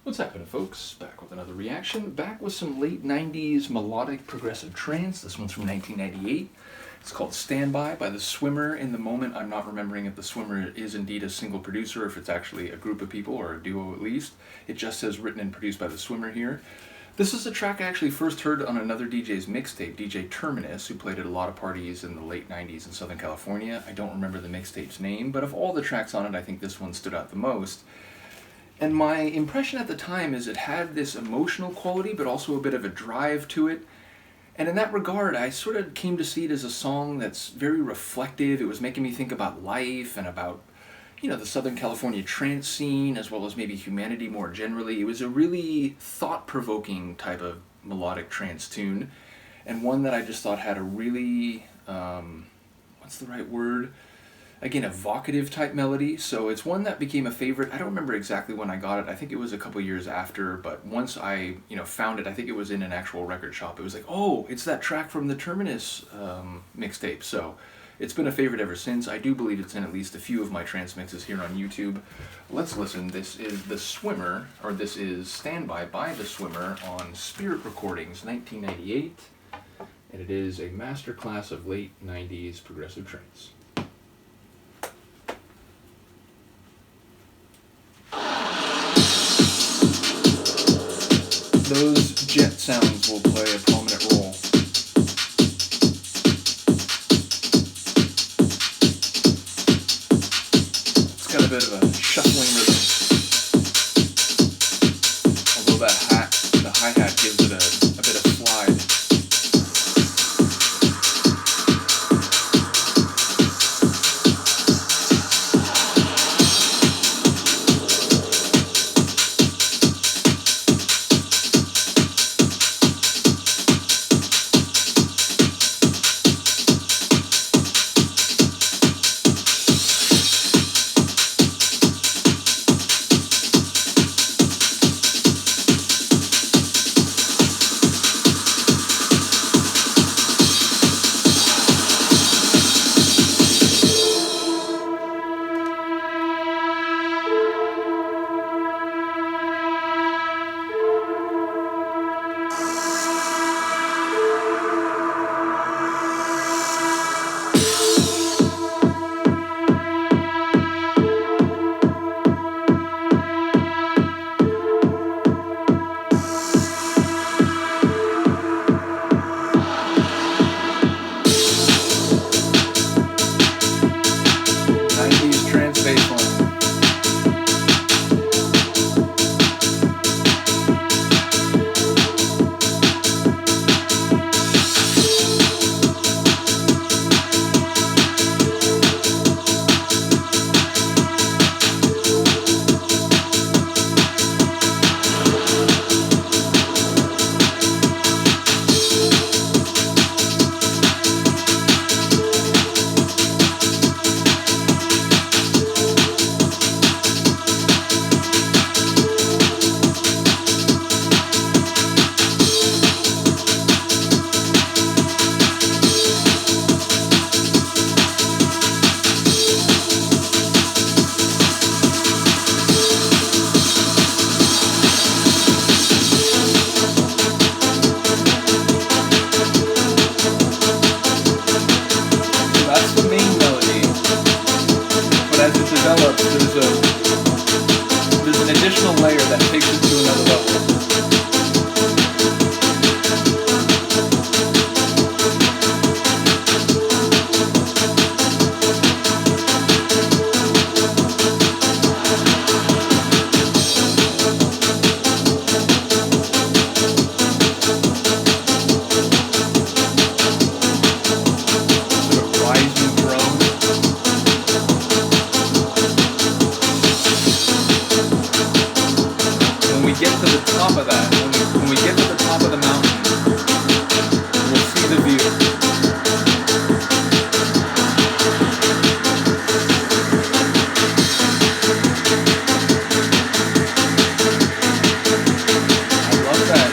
What's happening, folks? Back with another reaction. Back with some late 90s melodic progressive trance. This one's from 1998. It's called Standby by The Swimmer. In the moment, I'm not remembering if The Swimmer is indeed a single producer or if it's actually a group of people or a duo at least. It just says written and produced by The Swimmer here. This is a track I actually first heard on another DJ's mixtape, DJ Terminus, who played at a lot of parties in the late 90s in Southern California. I don't remember the mixtape's name, but of all the tracks on it, I think this one stood out the most. And my impression at the time is it had this emotional quality, but also a bit of a drive to it. And in that regard, I sort of came to see it as a song that's very reflective. It was making me think about life and about, the Southern California trance scene, as well as maybe humanity more generally. It was a really thought-provoking type of melodic trance tune, and one that I just thought had a really, what's the right word? Again, evocative type melody, so it's one that became a favorite. I don't remember exactly when I got it. I think it was a couple years after, but once I, found it, I think it was in an actual record shop. It was like, oh, it's that track from the Terminus mixtape. So it's been a favorite ever since. I do believe it's in at least a few of my trance mixes here on YouTube. Let's listen. This is The Swimmer, or this is Standby by The Swimmer on Spirit Recordings, 1998, and it is a masterclass of late 90s progressive trance. Those jet sounds will play a prominent role. It's got a bit of a shuffling rhythm. Although the hi-hat gives it a bit of slide. There's an additional layer that takes it to another level. When we get to the top of the mountain, we'll see the view. I love that.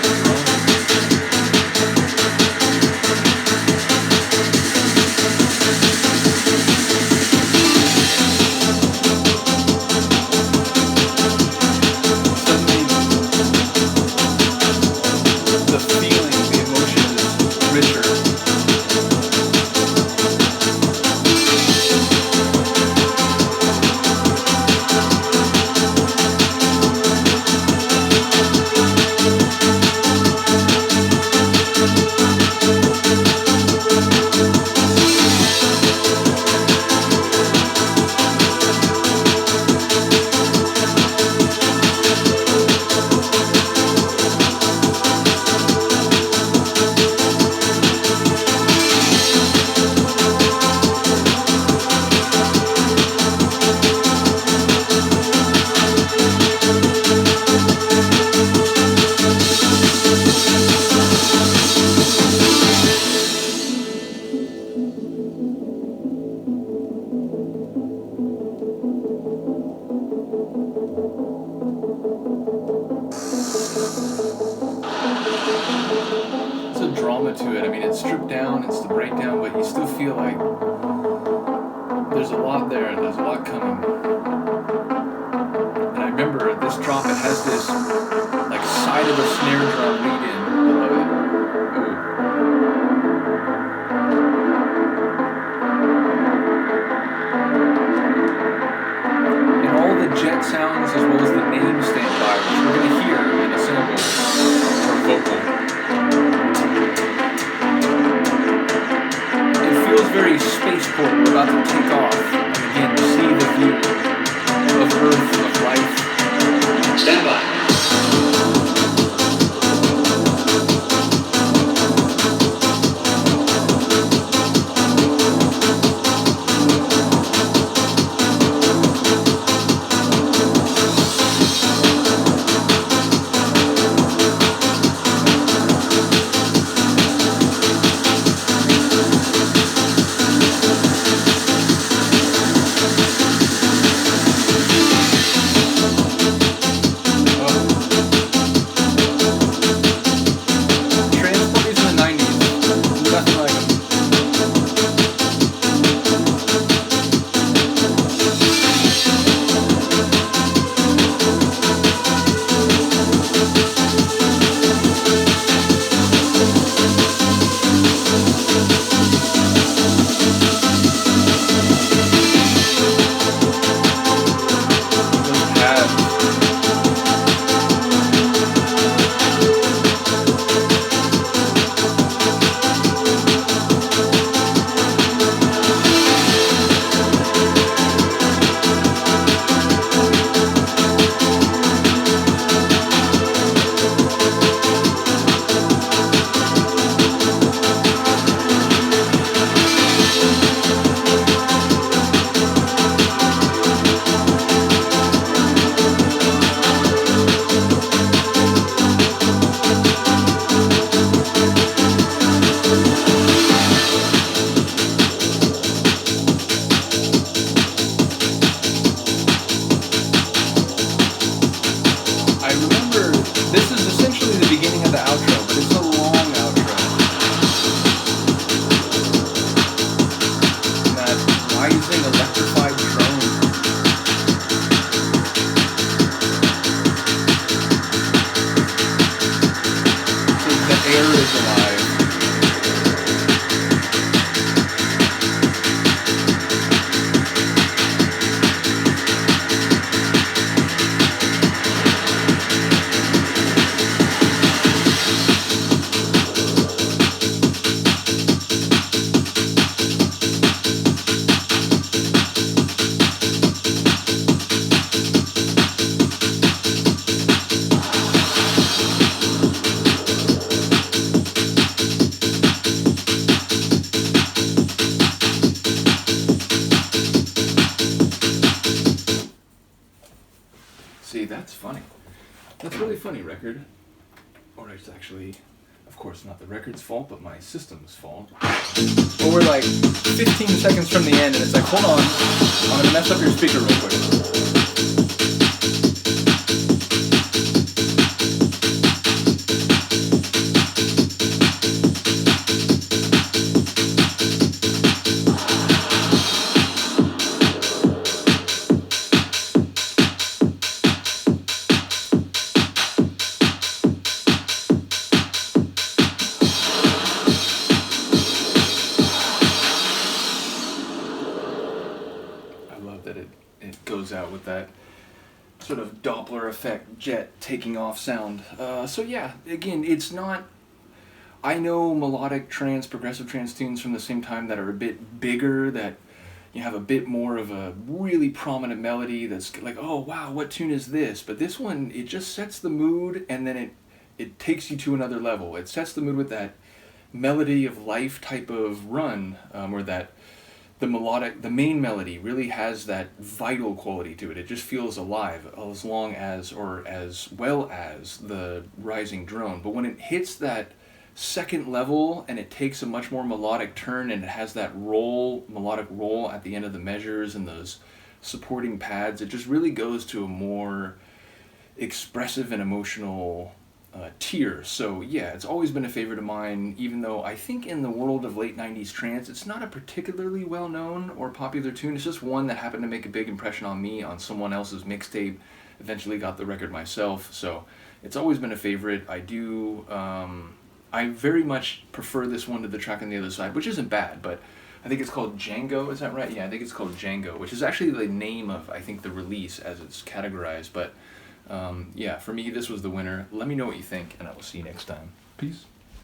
to it. I mean, it's stripped down, it's the breakdown, but you still feel like there's a lot there, there's a lot coming. And I remember this drop, it has this like side of the snare drum lead in. I love it. Ooh. And all the jet sounds as well as the name standby, which we're going to hear in a sample or vocal. It feels very spaceport. We're about to take off and again see the view of Earth, of life. Stand by. See, that's funny. That's a really funny record. Or it's actually, of course, not the record's fault, but my system's fault. But we're like 15 seconds from the end, and it's like, hold on, I'm gonna mess up your speaker real quick. Out with that sort of Doppler effect jet taking off sound. So yeah, again, it's not, I know melodic trance, progressive trance tunes from the same time that are a bit bigger, that you have a bit more of a really prominent melody that's like, oh wow, what tune is this? But this one, it just sets the mood, and then it takes you to another level. It sets the mood with that melody of life type of run, or that the main melody really has that vital quality to it. It just feels alive as long as, or as well as, the rising drone. But when it hits that second level and it takes a much more melodic turn, and it has that melodic roll at the end of the measures and those supporting pads, it just really goes to a more expressive and emotional tier. So yeah, it's always been a favorite of mine, even though I think in the world of late 90s trance, it's not a particularly well-known or popular tune. It's just one that happened to make a big impression on me on someone else's mixtape. Eventually got the record myself, so it's always been a favorite. I very much prefer this one to the track on the other side, which isn't bad, but I think it's called Django, is that right? Yeah, I think it's called Django, which is actually the name of, I think, the release as it's categorized, but yeah, for me, this was the winner. Let me know what you think, and I will see you next time. Peace.